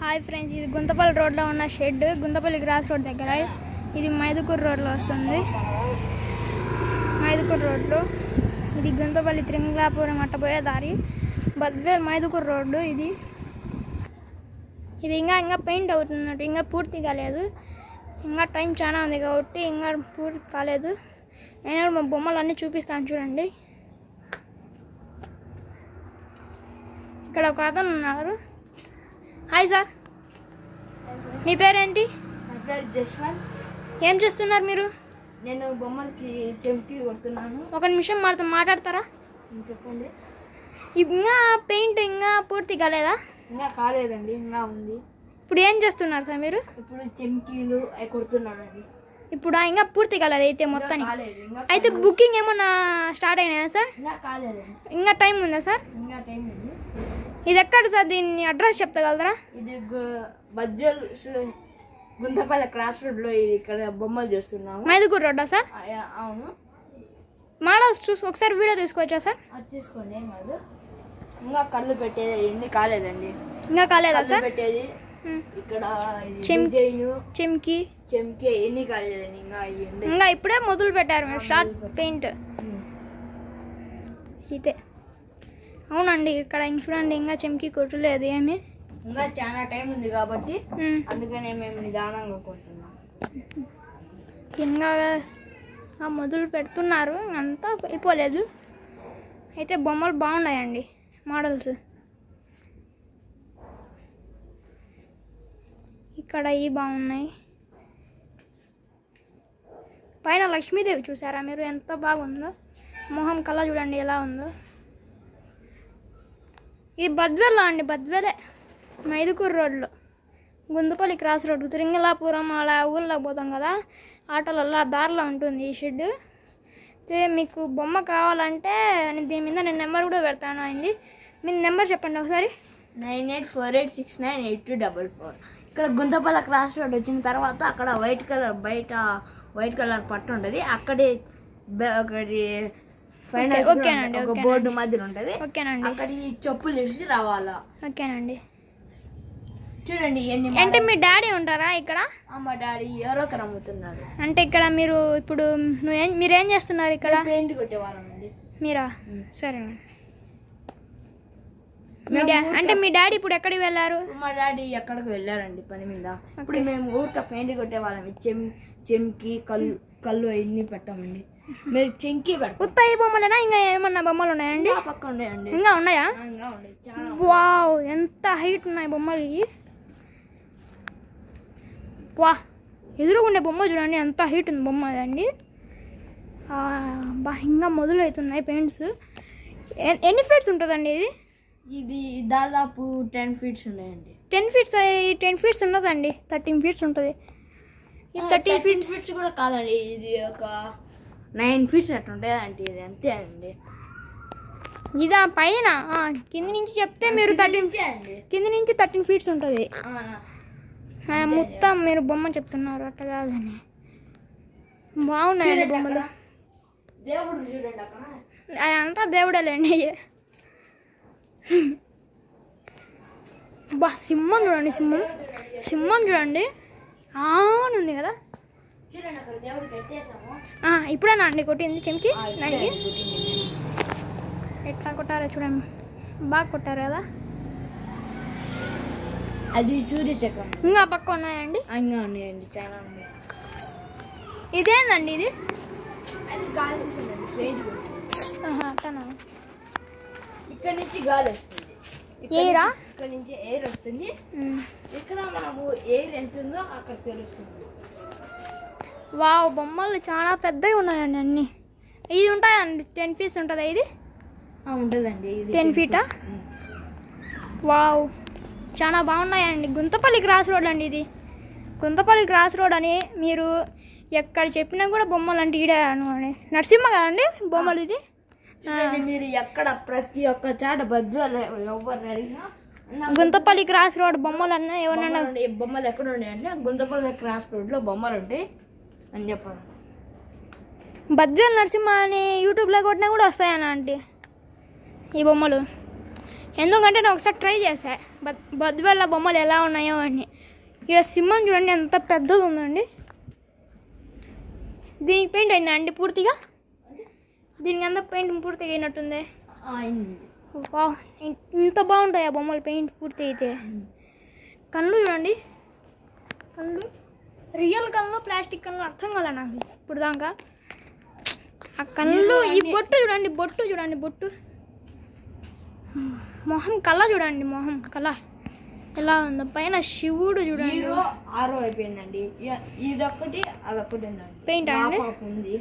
Hi friends, ఇది గుంతపల్లి రోడ్లో ఉన్న షెడ్. గుంతపల్లి క్రాస్ రోడ్ దగ్గర. ఇది మైదుకూరు రోడ్లో వస్తుంది. మైదుకూరు రోడ్డు ఇది. గుంతపల్లి త్రింగ్లాపురం అట్టపోయే దారి. బద్వేల్ మైదుకూరు రోడ్డు ఇది. ఇది ఇంకా పెయింట్ అవుతున్నట్టు, ఇంకా పూర్తి కాలేదు. ఇంకా టైం చాలా ఉంది కాబట్టి ఇంకా పూర్తి కాలేదు. అయినా మా బొమ్మలు అన్నీ చూపిస్తాను చూడండి. ఇక్కడ ఒక అతను ఉన్నారు. హాయ్ సార్, మీ పేరేంటి? నా పేరు జశ్వంత్. ఏం చేస్తున్నారు మీరు? నేను బొమ్మలకి చెంకి కొడుతున్నాను. ఒక నిమిషం మాతో మాట్లాడతారా? చెప్పండి. ఇంకా పెయింట్ ఇంకా పూర్తి కాలేదా? ఇంకా కాలేదండి, ఇంకా ఉంది. ఇప్పుడు ఏం చేస్తున్నారు సార్ మీరు? ఇప్పుడు చెంకీలు అవి కొడుతున్నానండి. ఇప్పుడు ఇంకా పూర్తి కాలేదు అయితే మొత్తానికి. కాలేదు. అయితే బుకింగ్ ఏమన్నా స్టార్ట్ అయినాయా సార్? ఇంకా కాలేదండి. ఇంకా టైం ఉందా సార్? ఇంకా టైం ఉంది. ఇది ఎక్కడ సార్? దీన్ని అడ్రస్ చెప్పగలరా? ఇది బద్వేల్ గుంతపల్లి క్రాస్ రోడ్లో. ఇది ఇక్కడ బొమ్మలు చేస్తున్నాము. మైదుకూరు రోడ్డా సార్? అవును. మోడల్స్ చూసి ఒకసారి వీడియో తీసుకోవచ్చా సార్? అది తీసుకోండి, ఏం కాదు. ఇంకా కళ్ళు పెట్టేది ఎన్ని కాలేదండి. ఇంకా కాలేదా సార్? పెట్టేది ఇక్కడ చెంకి ఎన్ని కాలేదండి. ఇంకా ఇప్పుడే మొదలు పెట్టారు మీరు స్టార్ట్ పెయింట్ అయితే. అవునండి, ఇక్కడ ఇంక చూడండి, ఇంకా చెంకి కొట్టలేదు ఏమి. ఇంకా చాలా టైం ఉంది కాబట్టి అందుకనే మేము నిదానంగా కొడుతున్నాం. ఇంకా మొదలు పెడుతున్నారు, అంతా అయిపోలేదు. అయితే బొమ్మలు బాగున్నాయండి, మోడల్స్. ఇక్కడ ఇవి బాగున్నాయి. పైన లక్ష్మీదేవి చూసారా మీరు? ఎంత బాగుందో మొహం కళ చూడండి ఎలా ఉందో. ఇది బద్వేల్లో అండి, బద్వేలే మైదుకూరు రోడ్లో. గుంతపల్లి క్రాస్ రోడ్ త్రింగలాపురం అలా ఊళ్ళోకి పోతాం కదా, ఆటోలలో ఆ దారిలో ఉంటుంది ఈ షెడ్. అయితే మీకు బొమ్మ కావాలంటే దీని మీద నేను నెంబర్ కూడా పెడతాను అయింది. మీ నెంబర్ చెప్పండి ఒకసారి. 9848682244. ఇక్కడ గుంతపల్లి క్రాస్ రోడ్ వచ్చిన తర్వాత అక్కడ వైట్ కలర్ బయట వైట్ కలర్ పట్టు ఉంటుంది. అక్కడే ఒకటి ఓకేనండి, ఒక బోర్డు మధ్యలో ఉంటుంది. ఓకేనండి, అక్కడ చెప్పులు ఇచ్చి రావాలా. ఓకేనండి. చూడండి ఎన్ని. అంటే మీ డాడీ ఉంటారా ఇక్కడ? మా డాడీ ఎవరో ఒకరు అమ్ముతున్నారు. అంటే ఇక్కడ మీరు ఇప్పుడు మీరేం చేస్తున్నారు ఇక్కడ? పెయింట్ కొట్టేవాళ్ళండి. మీరా? సరేనండి. అంటే మీ డాడీ ఇప్పుడు ఎక్కడికి వెళ్ళారు? మా డాడీ ఎక్కడికి వెళ్ళారండి పని మీద. ఇప్పుడు మేము ఊరికే పెయింట్ కొట్టేవాళ్ళం. చెంకి కళ్ళు అన్ని పెట్టామండి. మీరు చెంకి పెడతాం. ఉత్తయ్య బొమ్మలేనా? ఇంకా ఏమన్నా బొమ్మలు ఉన్నాయండి? పక్క ఉన్నాయండి. ఇంకా ఉన్నాయా? ఇంకా ఉన్నాయి చాలా. వావ్, ఎంత హైట్ ఉన్నాయి బొమ్మలు ఇవి. వా, ఎదురుగుండే బొమ్మ చూడండి, ఎంత హైట్ ఉంది బొమ్మ అదండి. ఇంకా మొదలు అవుతున్నాయి పెయింట్స్. ఎన్ని ఫీట్స్ ఉంటుందండి ఇది? ఇది దాదాపు 10 ఫీట్స్ ఉన్నాయండి. 10 ఫీట్స్? 10 ఫీట్స్ ఉండదండి, 13 ఫీట్స్ ఉంటుంది. 13 ఫీట్స్ కూడా కాదండి, ఇది ఒక 9 ఫీట్స్ అట్లా ఉంటుంది అంటే. ఇది అంతే అండి. ఇదా పైన? కింద నుంచి చెప్తే మీరు 13 అండి. కింద నుంచి 13 ఫీట్స్ ఉంటుంది. మొత్తం మీరు బొమ్మ చెప్తున్నారు, అట్లా కాదని. బాగున్నాయండి బొమ్మలు. దేవుడు చూడండి అక్కడ. అంతా దేవుడేలేండి. బా, సింహం చూడండి, సింహం చూడండి ఉంది కదా. చూడండి అక్కడ దేవుడు పెట్టేసాము. ఇప్పుడేనా అండి కొట్టింది చెంకి? దానికి ఎట్లా కొట్టారో చూడండి, బాగా కొట్టారు కదా. అది సూర్య చక్రం. ఇంకా పక్క ఉన్నాయండి? ఇంకా ఉన్నాయండి, చాలా ఉన్నాయి. ఇదేందండి ఇది? అది గాలి వస్తుందండి, పెయింట్ కొట్టి. అట్టనా? ఇక్కడ నుంచి గాలి వస్తుంది. ఎయిరా? ఇక్కడ నుంచి ఎయిర్ వస్తుంది. ఇక్కడ మనము ఎయిర్ ఎంత ఉందో అక్కడ తెలుస్తుంది. వావ్, బొమ్మలు చాలా పెద్దగా ఉన్నాయండి అన్ని. ఇది ఉంటాయండి 10 ఫీట్స్ ఉంటుందా ఇది? ఉంటుందండి. 10 ఫీటా? వావ్, చాలా బాగున్నాయండి. గుంతపల్లి క్రాస్ రోడ్ అండి ఇది. గుంతపల్లి క్రాస్ రోడ్ అని మీరు ఎక్కడ చెప్పినా కూడా బొమ్మలు అంటే ఈడే అని. నరసింహ కదండి బొమ్మలు ఇది? మీరు ఎక్కడ ప్రతి ఒక్క చాట బద్వేలు ఎవరు అడిగినా గుంతపల్లి క్రాస్ రోడ్ బొమ్మలు అన్నా ఎవరన్నా బొమ్మలు ఎక్కడ ఉన్నాయంటే గుంతపల్లి క్రాస్ రోడ్లో బొమ్మలు ఉంటాయి అని చెప్పాను. బద్వేల్ నరసింహ అని యూట్యూబ్లో కొట్టినా కూడా వస్తాయన్న ఆంటీ ఈ బొమ్మలు. ఎందుకంటే నేను ఒకసారి ట్రై చేశా బద్వేల బొమ్మలు ఎలా ఉన్నాయో అని. ఇక్కడ సింహం చూడండి ఎంత పెద్దది ఉందండి. దీనికి పెయింట్ అయిందా అండి పూర్తిగా? దీనికి అంతా పెయింట్ పూర్తిగా అయినట్టుంది. ఇంత బాగుంటాయి ఆ బొమ్మలు పెయింట్ పూర్తి అయితే. కళ్ళు చూడండి, కళ్ళు రియల్ కళ్ళు ప్లాస్టిక్ కళ్ళు అర్థం కాలే నాకు ఇప్పుడు దాకా. ఆ కళ్ళు, ఈ బొట్టు చూడండి, బొట్టు మొహం కళ చూడండి, మొహం కళ ఎలా ఉందో. పైన శివుడు చూడండి. ఆరో అయిపోయిందండి. ఇది ఒక్కటి అదొక్కటి ఉందండి. పెయింట్ అండి ఉంది.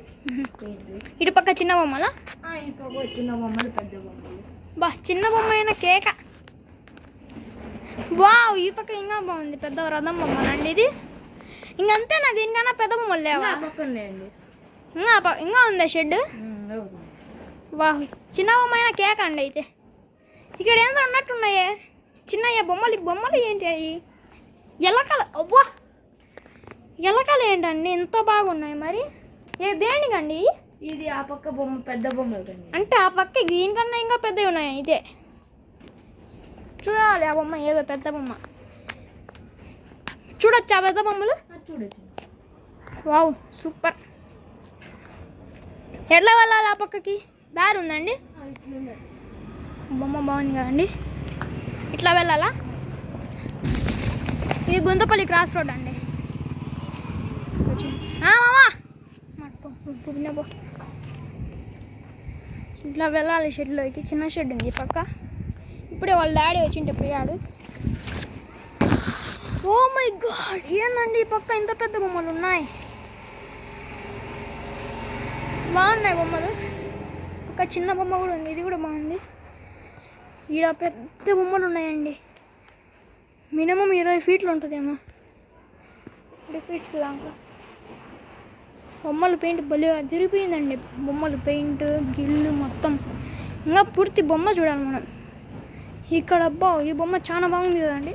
పెయింట్ ఇటు పక్క చిన్న బొమ్మలా? ఇటు పక్క చిన్న బొమ్మలు పెద్ద బొమ్మలు. చిన్న బొమ్మ అయినా కేక. వావ్, ఈ పక్క ఇంకా బాగుంది, పెద్ద రథం బొమ్మలండి ఇది. ఇంకంతేనా? దీనికన్నా పెద్ద బొమ్మలు లేవా? ఇంకా ఉందా షెడ్? వాహ్, చిన్న బొమ్మ అయినా కేక అండి అయితే. ఇక్కడ ఏందో ఉన్నట్టున్నాయే చిన్నయ్య బొమ్మలు ఏంటి అవి? ఎలకలు. అవ్వా, ఎలకలు ఏంటండి ఇంత బాగున్నాయి మరి? దేనికండి? ఇది ఆ పక్క బొమ్మ పెద్ద బొమ్మలు అంటే ఆ పక్క దీనికన్నా ఇంకా పెద్దవి ఉన్నాయి అయితే. చూడాలి ఆ బొమ్మ, ఏదో పెద్ద బొమ్మ చూడొచ్చు. ఆ పెద్ద బొమ్మలు చూడొచ్చు. Wow, super. ఎట్లా వెళ్ళాలి ఆ పక్కకి? దారి ఉందండి. బొమ్మ బాగుంది కదండి. ఇట్లా వెళ్ళాలా? ఇది గుంతపల్లి క్రాస్ రోడ్ అండి. మామా ఇట్లా వెళ్ళాలి షెడ్లోకి. చిన్న షెడ్ ఉంది పక్క. ఇప్పుడే వాళ్ళ డాడీ వచ్చింటే పోయాడు. ఓ మై గాడ్, ఏందండి ఈ పక్క ఇంత పెద్ద బొమ్మలు ఉన్నాయి. బాగున్నాయి బొమ్మలు. ఒక చిన్న బొమ్మ కూడా ఉంది, ఇది కూడా బాగుంది. ఈడ పెద్ద బొమ్మలు ఉన్నాయండి. మినిమం 20 ఫీట్లు ఉంటుందేమో, 20 ఫీట్స్ దాకా. బొమ్మలు పెయింట్ భలే తిరిగిపోయిందండి. బొమ్మలు పెయింట్ గిల్లు మొత్తం. ఇంకా పూర్తి బొమ్మ చూడాలి మనం. ఇక్కడ అబ్బా, ఈ బొమ్మ చాలా బాగుంది కదండి.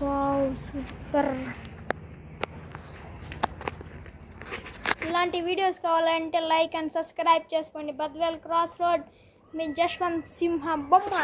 బావ్, సూపర్. ఇలాంటి వీడియోస్ కావాలంటే లైక్ అండ్ సబ్స్క్రైబ్ చేసుకోండి. బద్వేల్ క్రాస్ రోడ్ మీ జశ్వంత్ సింహ బొమ్మ.